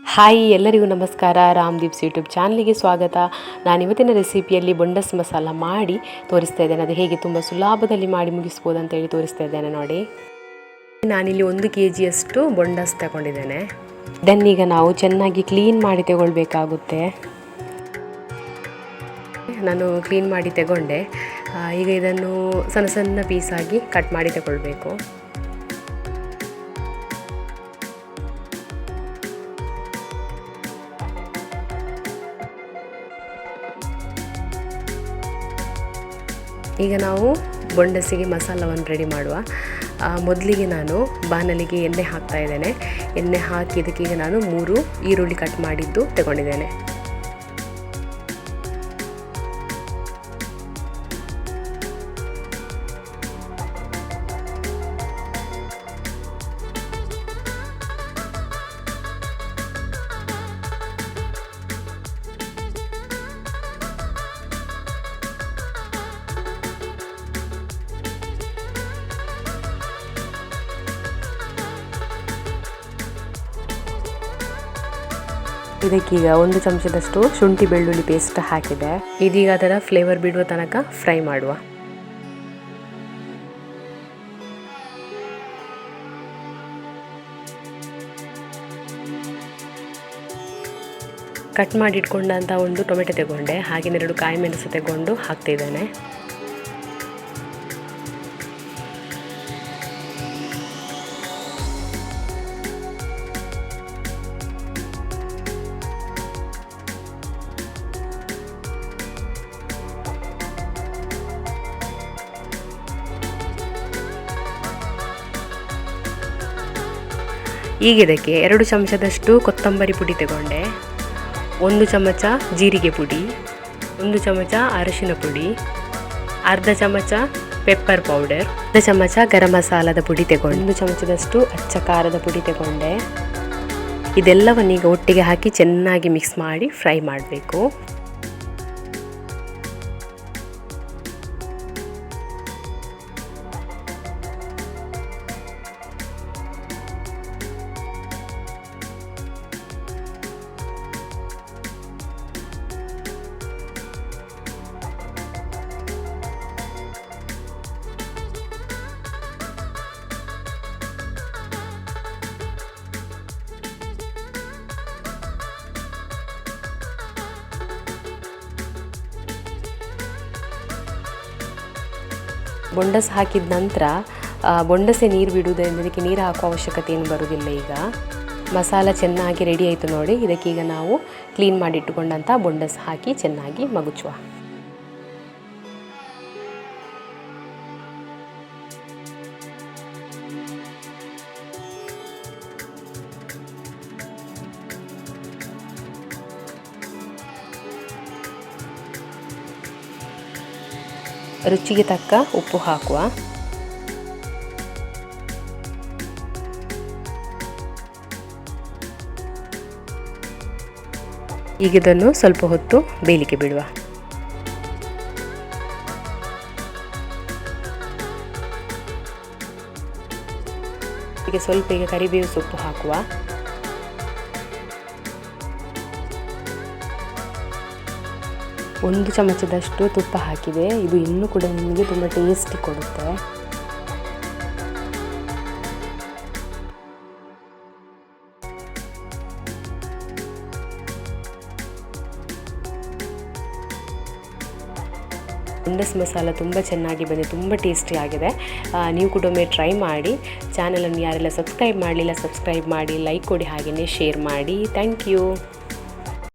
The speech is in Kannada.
ಹಾಯ್ ಎಲ್ಲರಿಗೂ ನಮಸ್ಕಾರ. ರಾಮ್ದೀಪ್ಸ್ ಯೂಟ್ಯೂಬ್ ಚಾನಲಿಗೆ ಸ್ವಾಗತ. ನಾನು ಇವತ್ತಿನ ರೆಸಿಪಿಯಲ್ಲಿ ಬೊಂಡಸ್ ಮಸಾಲ ಮಾಡಿ ತೋರಿಸ್ತಾ ಇದ್ದೇನೆ. ಅದು ಹೇಗೆ ತುಂಬ ಸುಲಭದಲ್ಲಿ ಮಾಡಿ ಮುಗಿಸ್ಬೋದು ಅಂತೇಳಿ ತೋರಿಸ್ತಾ ಇದ್ದೇನೆ ನೋಡಿ. ನಾನಿಲ್ಲಿ 1 kg ಬೊಂಡಸ್ ತಗೊಂಡಿದ್ದೇನೆ. ಇದನ್ನೀಗ ನಾವು ಚೆನ್ನಾಗಿ ಕ್ಲೀನ್ ಮಾಡಿ ತಗೊಳ್ಬೇಕಾಗುತ್ತೆ. ನಾನು ಕ್ಲೀನ್ ಮಾಡಿ ತಗೊಂಡೆ. ಈಗ ಇದನ್ನು ಸಣ್ಣ ಸಣ್ಣ ಪೀಸಾಗಿ ಕಟ್ ಮಾಡಿ ತಗೊಳ್ಬೇಕು. ಈಗ ನಾವು ಬೊಂಡಸಿಗೆ ಮಸಾಲವನ್ನು ರೆಡಿ ಮಾಡುವ. ಮೊದಲಿಗೆ ನಾನು ಬಾಣಲಿಗೆ ಎಣ್ಣೆ ಹಾಕ್ತಾ ಇದ್ದೇನೆ. ಎಣ್ಣೆ ಹಾಕಿ ಇದಕ್ಕೀಗ ನಾನು 3 ಈರುಳ್ಳಿ ಕಟ್ ಮಾಡಿದ್ದು ತಗೊಂಡಿದ್ದೇನೆ. ಇದಕ್ಕೀಗ 1 ಚಮಚದಷ್ಟು ಶುಂಠಿ ಬೆಳ್ಳುಳ್ಳಿ ಪೇಸ್ಟ್ ಹಾಕಿದೆ. ಇದೀಗ ಅದರ ಫ್ಲೇವರ್ ಬಿಡುವ ತನಕ ಫ್ರೈ ಮಾಡುವ. ಕಟ್ ಮಾಡಿಟ್ಕೊಂಡಂಥ 1 ಟೊಮೆಟೊ ತಗೊಂಡೆ. ಹಾಗೆ 2 ಕಾಯಿ ಮೆಣಸು ತಗೊಂಡು ಹಾಕ್ತಿದ್ದೇನೆ. ಈಗ ಇದಕ್ಕೆ 2 ಚಮಚದಷ್ಟು ಕೊತ್ತಂಬರಿ ಪುಡಿ ತಗೊಂಡೆ. 1 ಚಮಚ ಜೀರಿಗೆ ಪುಡಿ, 1 ಚಮಚ ಅರಿಶಿನ ಪುಡಿ, ಅರ್ಧ ಚಮಚ ಪೆಪ್ಪರ್ ಪೌಡರ್, ಅರ್ಧ ಚಮಚ ಗರಂ ಮಸಾಲದ ಪುಡಿ ತಗೊಂಡು 1 ಚಮಚದಷ್ಟು ಅಚ್ಚ ಖಾರದ ಪುಡಿ ತಗೊಂಡೆ. ಇದೆಲ್ಲವನ್ನೀಗ ಒಟ್ಟಿಗೆ ಹಾಕಿ ಚೆನ್ನಾಗಿ ಮಿಕ್ಸ್ ಮಾಡಿ ಫ್ರೈ ಮಾಡಬೇಕು. ಬೊಂಡಸ್ ಹಾಕಿದ ನಂತರ ಬೊಂಡಸೆ ನೀರು ಬಿಡುವುದರಿಂದ ಇದಕ್ಕೆ ನೀರು ಹಾಕುವ ಅವಶ್ಯಕತೆ ಏನು ಬರುವುದಿಲ್ಲ. ಈಗ ಮಸಾಲ ಚೆನ್ನಾಗಿ ರೆಡಿ ಆಯಿತು ನೋಡಿ. ಇದಕ್ಕೀಗ ನಾವು ಕ್ಲೀನ್ ಮಾಡಿಟ್ಟುಕೊಂಡಂಥ ಬೊಂಡಸ್ ಹಾಕಿ ಚೆನ್ನಾಗಿ ಮಗುಚುವ. ರುಚಿಗೆ ತಕ್ಕ ಉಪ್ಪು ಹಾಕುವ. ಈಗ ಇದನ್ನು ಸ್ವಲ್ಪ ಹೊತ್ತು ಬೇಯಲಿಕ್ಕೆ ಬಿಡುವ. ಈಗ ಸ್ವಲ್ಪ ಕರಿಬೇವು ಸೊಪ್ಪು ಹಾಕುವ. ಒಂದು ಚಮಚದಷ್ಟು ತುಪ್ಪ ಹಾಕಿದೆ. ಇದು ಇನ್ನೂ ಕೂಡ ನಿಮಗೆ ತುಂಬ ಟೇಸ್ಟಿ ಕೊಡುತ್ತೆ. ಬೊಂಡಸ್ ಮಸಾಲ ತುಂಬ ಚೆನ್ನಾಗಿ ಬಂದಿದೆ, ತುಂಬ ಟೇಸ್ಟಿ ಆಗಿದೆ. ನೀವು ಕೂಡ ಒಮ್ಮೆ ಟ್ರೈ ಮಾಡಿ. ಚಾನಲನ್ನು ಯಾರೆಲ್ಲ ಸಬ್ಸ್ಕ್ರೈಬ್ ಮಾಡಲಿಲ್ಲ ಸಬ್ಸ್ಕ್ರೈಬ್ ಮಾಡಿ, ಲೈಕ್ ಕೊಡಿ, ಹಾಗೆಯೇ ಶೇರ್ ಮಾಡಿ. Thank you.